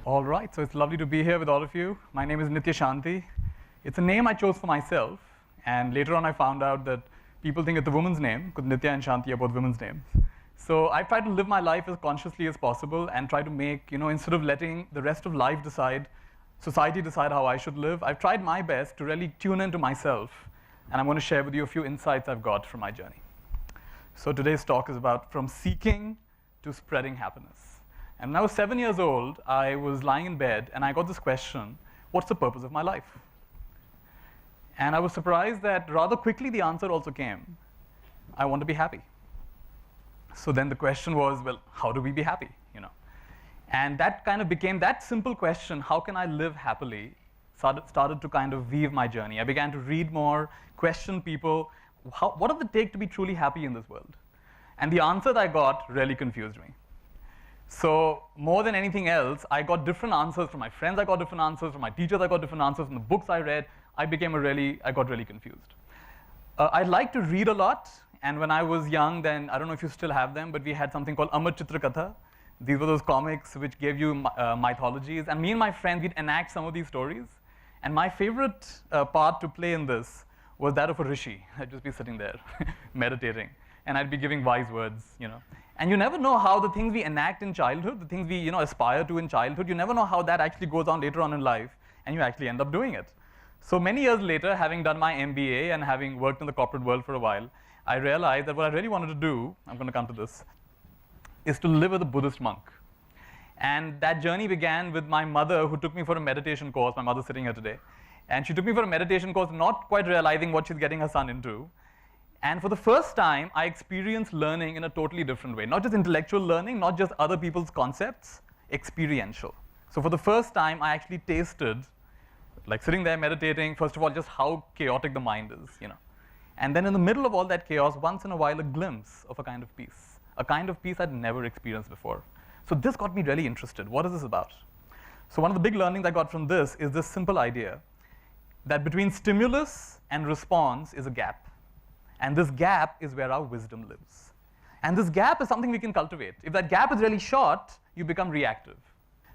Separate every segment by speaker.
Speaker 1: All right, so it's lovely to be here with all of you. My name is Nithya Shanti. It's a name I chose for myself, and later on I found out that people think it's a woman's name, because Nithya and Shanti are both women's names. So I try to live my life as consciously as possible and try to make, instead of letting the rest of life decide, society decide how I should live, I've tried my best to really tune into myself, and I'm going to share with you a few insights I've got from my journey. So today's talk is about from seeking to spreading happiness. And when I was 7 years old, I was lying in bed and I got this question, what's the purpose of my life? And I was surprised that rather quickly the answer also came, I want to be happy. So then the question was, well, how do we be happy? And that kind of became that simple question, how can I live happily, started to kind of weave my journey. I began to read more, question people, what does it take to be truly happy in this world? And the answer that I got really confused me. So more than anything else, I got different answers from my friends, I got different answers from my teachers, I got different answers from the books I read. I got really confused. I like to read a lot, and when I was young, then I don't know if you still have them, but we had something called Amar Chitra Katha. These were those comics which gave you mythologies, and me and my friends, we'd enact some of these stories. And my favorite part to play in this was that of a rishi. I'd just be sitting there meditating, and I'd be giving wise words, And you never know how the things we enact in childhood, the things we aspire to in childhood, you never know how that actually goes on later on in life, and you actually end up doing it. So many years later, having done my MBA and having worked in the corporate world for a while, I realized that what I really wanted to do, I'm going to come to this, is to live with a Buddhist monk. And that journey began with my mother, who took me for a meditation course. My mother's sitting here today. And she took me for a meditation course, not quite realizing what she's getting her son into. And for the first time, I experienced learning in a totally different way. Not just intellectual learning, not just other people's concepts, experiential. So for the first time, I actually tasted, like sitting there meditating, first of all, just how chaotic the mind is, And then in the middle of all that chaos, once in a while, a glimpse of a kind of peace I'd never experienced before. So this got me really interested. What is this about? So one of the big learnings I got from this is this simple idea that between stimulus and response is a gap. And this gap is where our wisdom lives. And this gap is something we can cultivate. If that gap is really short, you become reactive.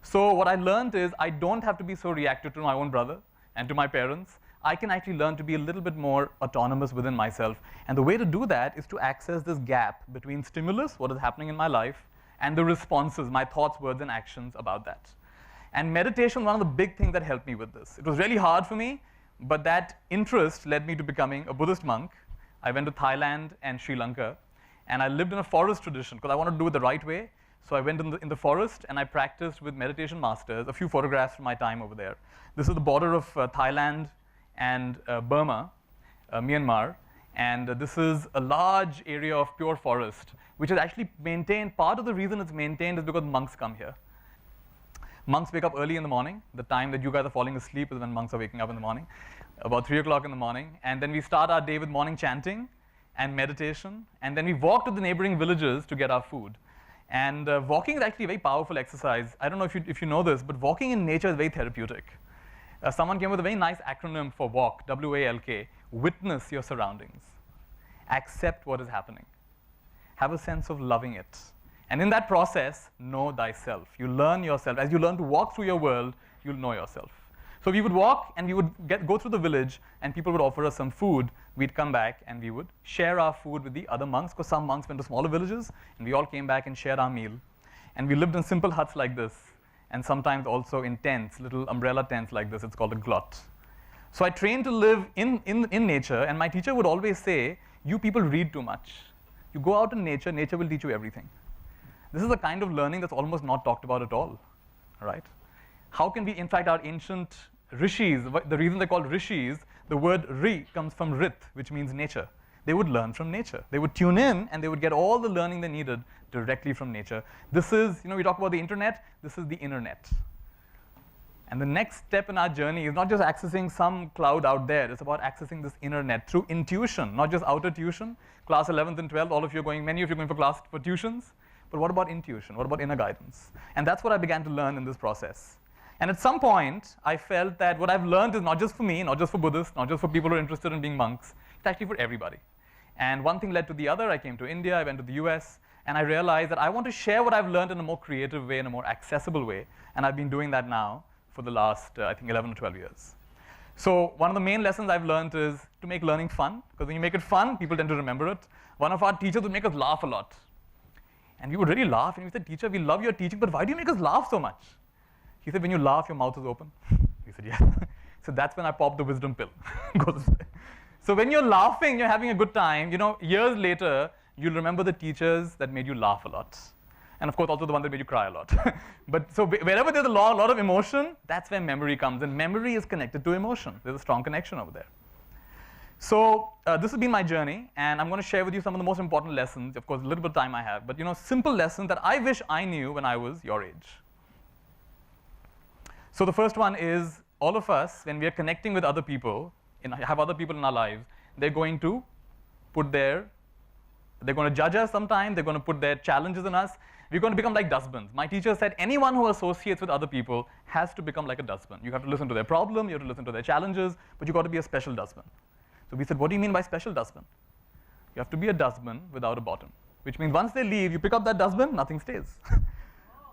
Speaker 1: So what I learned is I don't have to be so reactive to my own brother and to my parents. I can actually learn to be a little bit more autonomous within myself. And the way to do that is to access this gap between stimulus, what is happening in my life, and the responses, my thoughts, words, and actions about that. And meditation was one of the big things that helped me with this. It was really hard for me, but that interest led me to becoming a Buddhist monk. I went to Thailand and Sri Lanka, and I lived in a forest tradition because I wanted to do it the right way. So I went in the forest and I practiced with meditation masters, a few photographs from my time over there. This is the border of Thailand and Burma, Myanmar, and this is a large area of pure forest, which is actually maintained. Part of the reason it's maintained is because monks come here. Monks wake up early in the morning. The time that you guys are falling asleep is when monks are waking up in the morning, about 3 o'clock in the morning. And then we start our day with morning chanting and meditation. And then we walk to the neighboring villages to get our food. And walking is actually a very powerful exercise. I don't know if you know this, but walking in nature is very therapeutic. Someone came with a very nice acronym for walk, WALK, witness your surroundings. Accept what is happening. Have a sense of loving it. And in that process, know thyself. You learn yourself. As you learn to walk through your world, you'll know yourself. So we would walk and we would go through the village and people would offer us some food. We'd come back and we would share our food with the other monks, because some monks went to smaller villages and we all came back and shared our meal. And we lived in simple huts like this, and sometimes also in tents, little umbrella tents like this. It's called a glot. So I trained to live in nature, and my teacher would always say, you people read too much. You go out in nature, nature will teach you everything. This is the kind of learning that's almost not talked about at all, right? How can we, in fact, our ancient rishis, the reason they're called rishis, the word ri comes from rit, which means nature. They would learn from nature. They would tune in and they would get all the learning they needed directly from nature. This is, we talk about the internet, this is the internet. And the next step in our journey is not just accessing some cloud out there, it's about accessing this internet through intuition, not just outer tuition. Class 11th and 12th, many of you are going for tuitions. But what about intuition? What about inner guidance? And that's what I began to learn in this process. And at some point, I felt that what I've learned is not just for me, not just for Buddhists, not just for people who are interested in being monks. It's actually for everybody. And one thing led to the other. I came to India, I went to the US, and I realized that I want to share what I've learned in a more creative way, in a more accessible way, and I've been doing that now for the last, I think, 11 or 12 years. So one of the main lessons I've learned is to make learning fun, because when you make it fun, people tend to remember it. One of our teachers would make us laugh a lot. And we would really laugh, and we said, "Teacher, we love your teaching, but why do you make us laugh so much?" He said, "When you laugh, your mouth is open." We said, "Yeah." So that's when I popped the wisdom pill. So when you're laughing, you're having a good time, years later, you'll remember the teachers that made you laugh a lot. And of course, also the one that made you cry a lot. But so wherever there's a lot of emotion, that's where memory comes. And memory is connected to emotion. There's a strong connection over there. So this has been my journey, and I'm going to share with you some of the most important lessons. Of course, a little bit of time I have, but simple lessons that I wish I knew when I was your age. So the first one is, all of us, when we are connecting with other people, have other people in our lives, they're going to judge us sometimes, they're going to put their challenges in us. We're going to become like dustbins. My teacher said anyone who associates with other people has to become like a dustbin. You have to listen to their problem, you have to listen to their challenges, but you've got to be a special dustbin. So we said, what do you mean by special dustbin? You have to be a dustbin without a bottom, which means once they leave, you pick up that dustbin, nothing stays.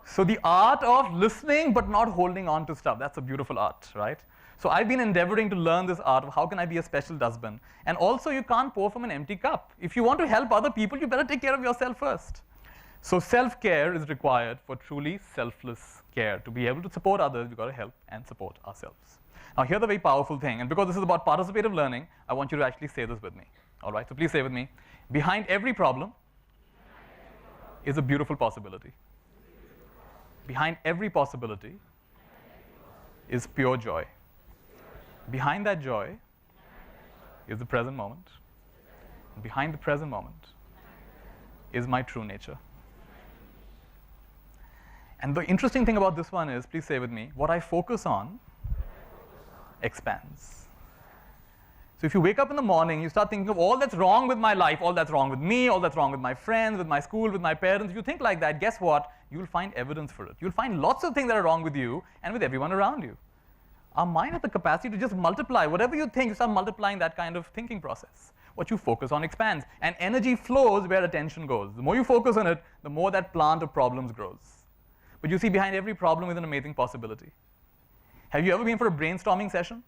Speaker 1: So the art of listening but not holding on to stuff, that's a beautiful art, right? So I've been endeavoring to learn this art of how can I be a special dustbin. And also, you can't pour from an empty cup. If you want to help other people, you better take care of yourself first. So self-care is required for truly selfless care. To be able to support others, we've got to help and support ourselves. Now, here's the very powerful thing, and because this is about participative learning, I want you to actually say this with me. All right, so please say with me. Behind every problem is a beautiful possibility. Behind every possibility is pure joy. Behind that joy is the present moment. And behind the present moment is my true nature. And the interesting thing about this one is, please say with me, what I focus on expands. So if you wake up in the morning, you start thinking of all that's wrong with my life, all that's wrong with me, all that's wrong with my friends, with my school, with my parents. If you think like that, guess what? You'll find evidence for it. You'll find lots of things that are wrong with you and with everyone around you. Our mind has the capacity to just multiply. Whatever you think, you start multiplying that kind of thinking process. What you focus on expands. And energy flows where attention goes. The more you focus on it, the more that plant of problems grows. But you see, behind every problem is an amazing possibility. Have you ever been for a brainstorming session?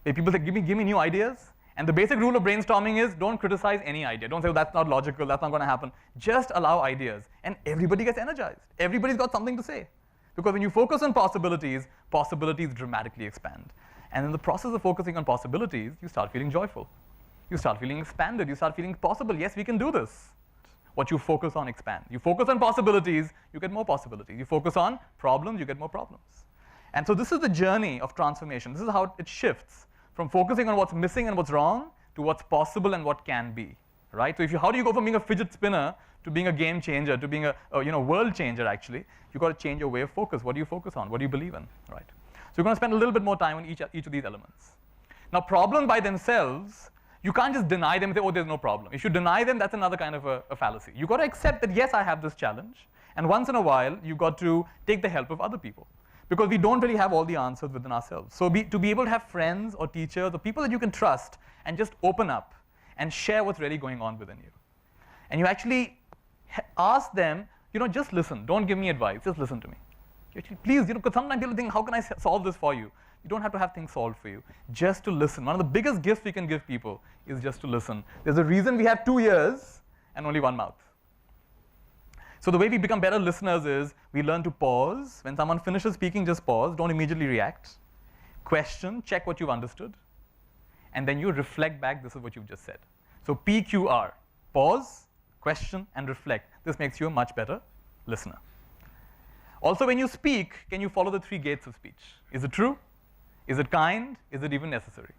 Speaker 1: Where people say, give me new ideas. And the basic rule of brainstorming is don't criticize any idea. Don't say, oh, that's not logical, that's not going to happen. Just allow ideas. And everybody gets energized. Everybody's got something to say. Because when you focus on possibilities, possibilities dramatically expand. And in the process of focusing on possibilities, you start feeling joyful. You start feeling expanded. You start feeling possible. Yes, we can do this. What you focus on expands. You focus on possibilities, you get more possibilities. You focus on problems, you get more problems. And so this is the journey of transformation. This is how it shifts from focusing on what's missing and what's wrong to what's possible and what can be. Right? So how do you go from being a fidget spinner to being a game changer, to being a world changer, actually? You've got to change your way of focus. What do you focus on? What do you believe in? Right? So we're going to spend a little bit more time on each of these elements. Now, problems by themselves, you can't just deny them and say, oh, there's no problem. If you deny them, that's another kind of a fallacy. You've got to accept that, yes, I have this challenge. And once in a while, you've got to take the help of other people. Because we don't really have all the answers within ourselves. So to be able to have friends or teachers or people that you can trust and just open up and share what's really going on within you. And you actually ask them, just listen. Don't give me advice. Just listen to me. Actually, please, because sometimes people think, how can I solve this for you? You don't have to have things solved for you. Just to listen. One of the biggest gifts we can give people is just to listen. There's a reason we have 2 ears and only one mouth. So the way we become better listeners is we learn to pause. When someone finishes speaking, just pause. Don't immediately react. Question, check what you've understood. And then you reflect back, this is what you've just said. So PQR, pause, question, and reflect. This makes you a much better listener. Also, when you speak, can you follow the 3 gates of speech? Is it true? Is it kind? Is it even necessary?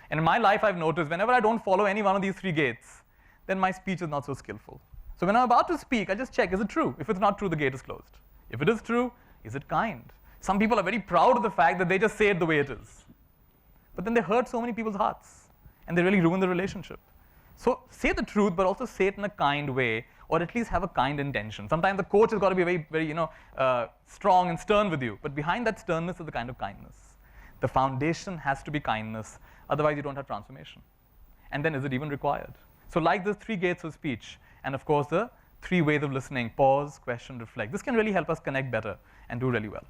Speaker 1: And in my life, I've noticed whenever I don't follow any one of these 3 gates, then my speech is not so skillful. So when I'm about to speak, I just check, is it true? If it's not true, the gate is closed. If it is true, is it kind? Some people are very proud of the fact that they just say it the way it is. But then they hurt so many people's hearts, and they really ruin the relationship. So say the truth, but also say it in a kind way, or at least have a kind intention. Sometimes the coach has got to be very, very, strong and stern with you. But behind that sternness is the kind of kindness. The foundation has to be kindness. Otherwise, you don't have transformation. And then is it even required? So like the 3 gates of speech, and of course the 3 ways of listening: pause, question, reflect. This can really help us connect better and do really well.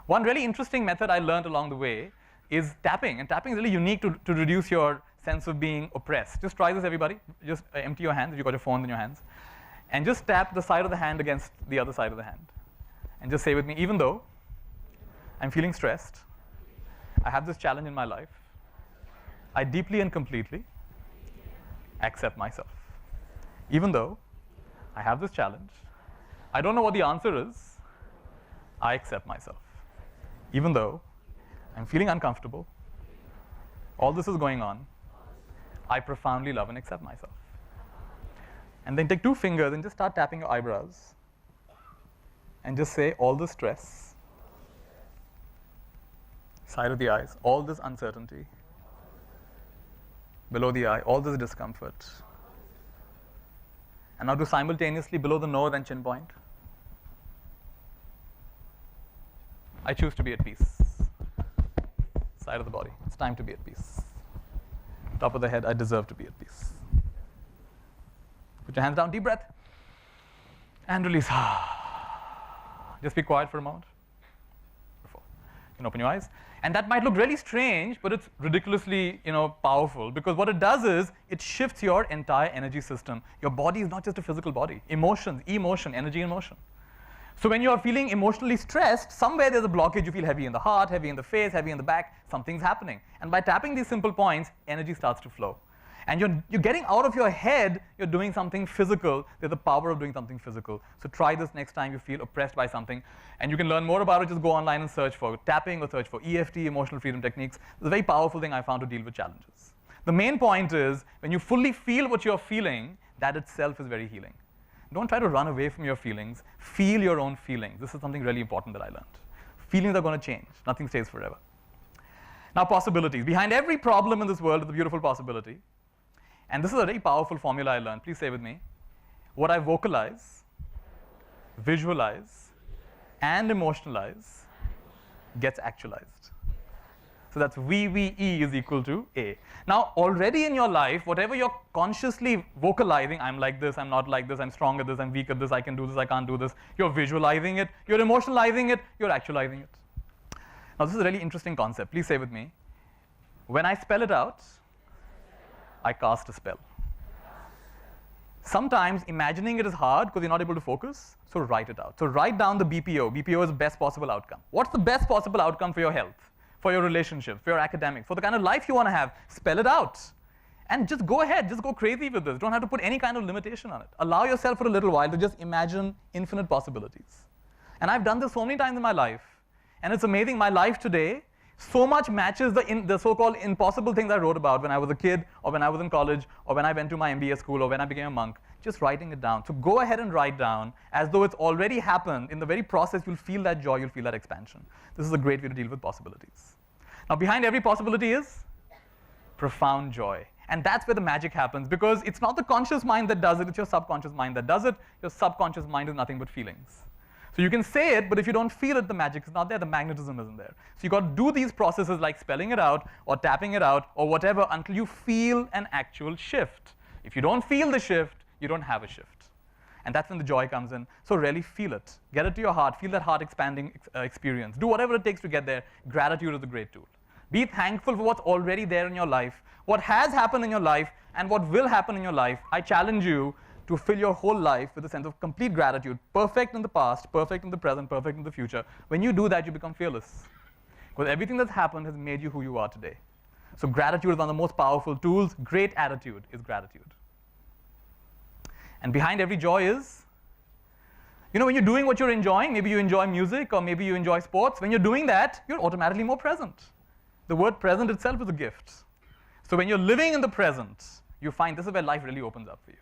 Speaker 1: One really interesting method I learned along the way is tapping. And tapping is really unique to reduce your sense of being oppressed. Just try this, everybody. Just empty your hands if you've got your phones in your hands. And just tap the side of the hand against the other side of the hand. And just say with me, even though I'm feeling stressed, I have this challenge in my life, I deeply and completely accept myself. Even though I have this challenge, I don't know what the answer is, I accept myself. Even though I'm feeling uncomfortable, all this is going on, I profoundly love and accept myself. And then take 2 fingers and just start tapping your eyebrows and just say, all the stress, side of the eyes, all this uncertainty, below the eye, all this discomfort. And now do simultaneously below the nose and chin point. I choose to be at peace. Side of the body, it's time to be at peace. Top of the head, I deserve to be at peace. Put your hands down, deep breath. And release. Just be quiet for a moment. You can open your eyes. And that might look really strange, but it's ridiculously, powerful, because what it does is it shifts your entire energy system. Your body is not just a physical body. Emotions, emotion, energy and motion. So when you are feeling emotionally stressed, somewhere there's a blockage. You feel heavy in the heart, heavy in the face, heavy in the back. Something's happening. And by tapping these simple points, energy starts to flow. And you're getting out of your head, you're doing something physical. There's the power of doing something physical. So try this next time you feel oppressed by something. And you can learn more about it. Just go online and search for tapping or search for EFT, emotional freedom techniques. It's a very powerful thing I found to deal with challenges. The main point is, when you fully feel what you're feeling, that itself is very healing. Don't try to run away from your feelings. Feel your own feelings. This is something really important that I learned. Feelings are going to change. Nothing stays forever. Now, possibilities. Behind every problem in this world is a beautiful possibility. And this is a very powerful formula I learned. Please say with me. What I vocalize, visualize, and emotionalize gets actualized. So that's VVE is equal to A. Now, already in your life, whatever you're consciously vocalizing, I'm like this, I'm not like this, I'm strong at this, I'm weak at this, I can do this, I can't do this, you're visualizing it, you're emotionalizing it, you're actualizing it. Now, this is a really interesting concept. Please say with me. When I spell it out, I cast a spell. Sometimes imagining it is hard because you're not able to focus, so write it out. So write down the BPO. BPO is best possible outcome. What's the best possible outcome for your health, for your relationships, for your academics, for the kind of life you want to have? Spell it out. And just go ahead, just go crazy with this. Don't have to put any kind of limitation on it. Allow yourself for a little while to just imagine infinite possibilities. And I've done this so many times in my life. And it's amazing, my life today so much matches the so-called impossible things I wrote about when I was a kid, or when I was in college, or when I went to my MBA school, or when I became a monk. Just writing it down. So go ahead and write down as though it's already happened. In the very process, you'll feel that joy, you'll feel that expansion. This is a great way to deal with possibilities. Now, behind every possibility is profound joy. And that's where the magic happens, because it's not the conscious mind that does it, it's your subconscious mind that does it. Your subconscious mind is nothing but feelings. So you can say it, but if you don't feel it, the magic is not there, the magnetism isn't there. So you've got to do these processes like spelling it out, or tapping it out, or whatever, until you feel an actual shift. If you don't feel the shift, you don't have a shift. And that's when the joy comes in. So really feel it. Get it to your heart. Feel that heart-expanding experience. Do whatever it takes to get there. Gratitude is a great tool. Be thankful for what's already there in your life, what has happened in your life, and what will happen in your life. I challenge you to fill your whole life with a sense of complete gratitude. Perfect in the past, perfect in the present, perfect in the future. When you do that, you become fearless. Because everything that's happened has made you who you are today. So gratitude is one of the most powerful tools. Great attitude is gratitude. And behind every joy is, when you're doing what you're enjoying, maybe you enjoy music, or maybe you enjoy sports. When you're doing that, you're automatically more present. The word present itself is a gift. So when you're living in the present, you find this is where life really opens up for you.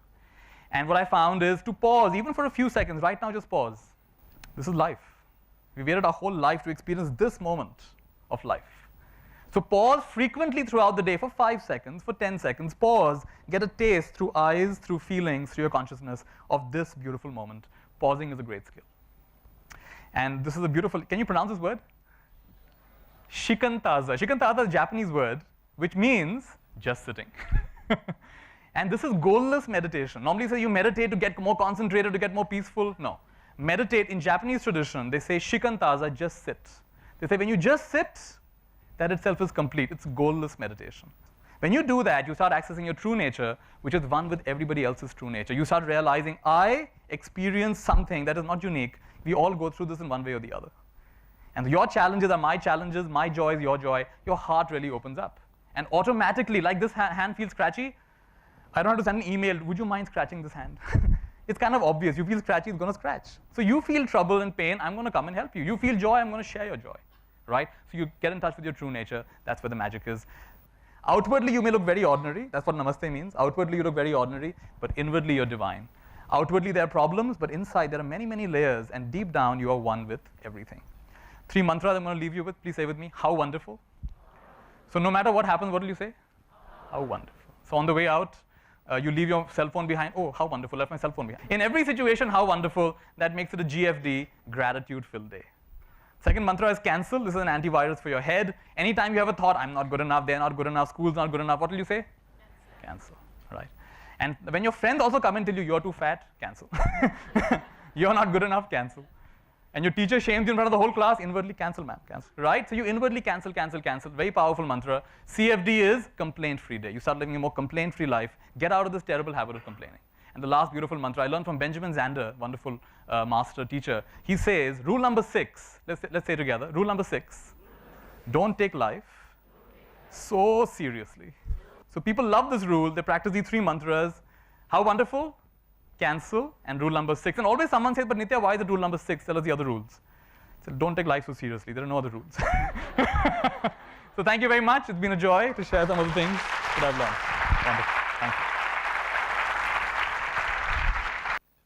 Speaker 1: And what I found is to pause, even for a few seconds. Right now, just pause. This is life. We waited our whole life to experience this moment of life. So pause frequently throughout the day for 5 seconds, for 10 seconds. Pause, get a taste through eyes, through feelings, through your consciousness of this beautiful moment. Pausing is a great skill. And this is a beautiful, can you pronounce this word? Shikantaza. Shikantaza is a Japanese word, which means just sitting. And this is goalless meditation. Normally say you meditate to get more concentrated, to get more peaceful. No. Meditate in Japanese tradition, they say shikantaza, just sit. They say when you just sit, that itself is complete. It's goalless meditation. When you do that, you start accessing your true nature, which is one with everybody else's true nature. You start realizing, I experience something that is not unique. We all go through this in one way or the other. And your challenges are my challenges, my joy is your joy. Your heart really opens up. And automatically, like this hand feels scratchy, I don't have to send an email, would you mind scratching this hand? It's kind of obvious. You feel scratchy, it's going to scratch. So you feel trouble and pain, I'm going to come and help you. You feel joy, I'm going to share your joy. Right? So you get in touch with your true nature. That's where the magic is. Outwardly, you may look very ordinary. That's what namaste means. Outwardly, you look very ordinary, but inwardly, you're divine. Outwardly, there are problems, but inside, there are many, many layers, and deep down, you are one with everything. 3 mantras I'm going to leave you with. Please say with me, how wonderful. So no matter what happens, what will you say? How wonderful. So on the way out, you leave your cell phone behind. Oh, how wonderful, left my cell phone behind. In every situation, how wonderful, that makes it a GFD, gratitude-filled day. Second mantra is cancel. This is an antivirus for your head. Anytime you have a thought, I'm not good enough, they're not good enough, school's not good enough, what will you say? Cancel. Right. And when your friends also come and tell you, you're too fat, cancel. You're not good enough, cancel. And your teacher shames you in front of the whole class, inwardly cancel, ma'am, cancel. Right? So you inwardly cancel, cancel, cancel. Very powerful mantra. CFD is complaint-free day. You start living a more complaint-free life. Get out of this terrible habit of complaining. And the last beautiful mantra I learned from Benjamin Zander, wonderful master teacher. He says, rule number 6, let's say together, rule number 6, don't take life so seriously. So people love this rule. They practice these 3 mantras. How wonderful? Cancel. And rule number 6. And always someone says, but Nithya, why is it rule number 6? Tell us the other rules. So don't take life so seriously. There are no other rules. So thank you very much. It's been a joy to share some of the things that I've learned. Wonderful.